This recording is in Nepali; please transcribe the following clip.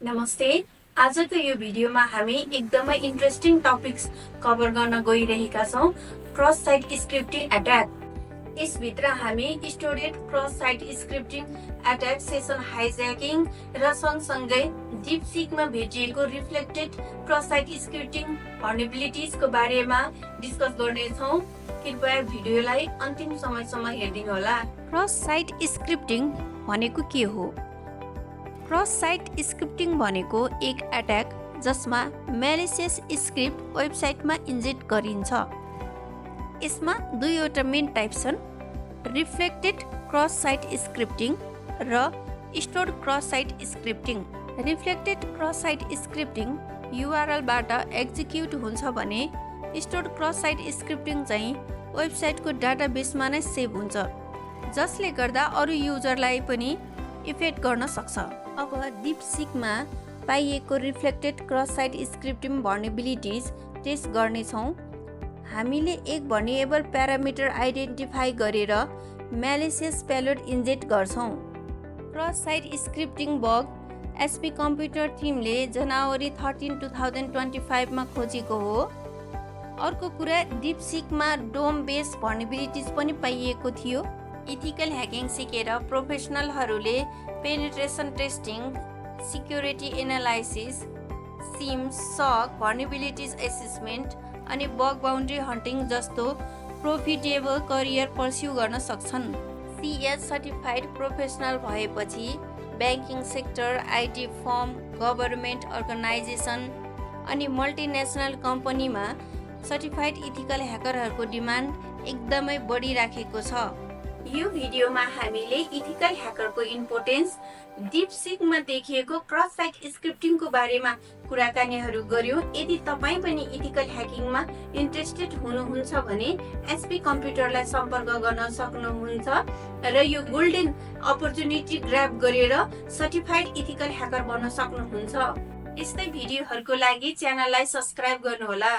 नमस्ते। आजको यो भिडियोमा हामी एकदमै इन्ट्रेस्टिङ टपिक्स कभर गर्न गइरहेका छौँ, क्रस साइट स्क्रिप्टिङ अट्याक। यसभित्र हामी stored cross site scripting attack, session hijacking र सँगसँगै डिपसिकमा भेटिएको रिफ्लेक्टेड क्रस साइट स्क्रिप्टिङ भल्नरेबिलिटिजको बारेमा डिस्कस गर्नेछौँ। कृपया भिडियोलाई अन्तिम समयसम्म हेरिदिनुहोला। क्रस साइट स्क्रिप्टिङ भनेको के हो? क्रस साइट स्क्रिप्टिङ भनेको एक अट्याक जसमा म्यालिसियस स्क्रिप्ट वेबसाइटमा इन्जेक्ट गरिन्छ। यसमा दुईवटा मेन टाइप छन्, रिफ्लेक्टेड क्रस साइट स्क्रिप्टिङ र stored cross site scripting. Reflected cross site scripting युआरएलबाट एक्जिक्युट हुन्छ भने स्टोर्ड क्रस साइट स्क्रिप्टिङ चाहिँ वेबसाइटको डाटाबेसमा नै सेभ हुन्छ, जसले गर्दा अरू युजरलाई पनि इफेक्ट गर्न सक्छ। अब डिपसिकमा पाइएको reflected cross site scripting vulnerabilities test गर्नेछौँ। हामीले एक भर्निएबल प्यारामिटर आइडेन्टिफाई गरेर म्यालिसियस पेलोड इन्जेक्ट गर्छौँ। Cross site scripting bug SBComputter टिमले जनवरी 13, 2025 मा खोजेको हो। अर्को कुरा, डिपसिकमा डोम बेस भल्नरेबिलिटिज पनि पाइएको थियो। इथिकल ह्याकिङ सिकेर प्रोफेसनलहरूले penetration testing, security analysis, SIEM, SOC, vulnerabilities assessment अनि बग बाउन्ड्री हन्टिङ जस्तो प्रोफिटेबल करियर पर्स्यु गर्न सक्छन्। CS सर्टिफाइड प्रोफेसनल भएपछि banking sector, IT firm, government organisation अनि मल्टिनेसनल कम्पनीमा सर्टिफाइड इथिकल ह्याकरहरूको डिमान्ड एकदमै बढिराखेको छ। यो भिडियोमा हामीले इथिकल ह्याकरको इम्पोर्टेन्स, डिपसिकमा देखिएको क्रस साइट स्क्रिप्टिङको बारेमा कुराकानीहरू गर्यौँ। यदि तपाईँ पनि इथिकल ह्याकिङमा इन्ट्रेस्टेड हुनुहुन्छ भने SBComputerलाई सम्पर्क गर्न सक्नुहुन्छ र यो गोल्डन अपर्च्युनिटी ग्र्याब गरेर सर्टिफाइड इथिकल ह्याकर बन्न सक्नुहुन्छ। यस्तै भिडियोहरूको लागि च्यानललाई सब्स्क्राइब गर्नुहोला।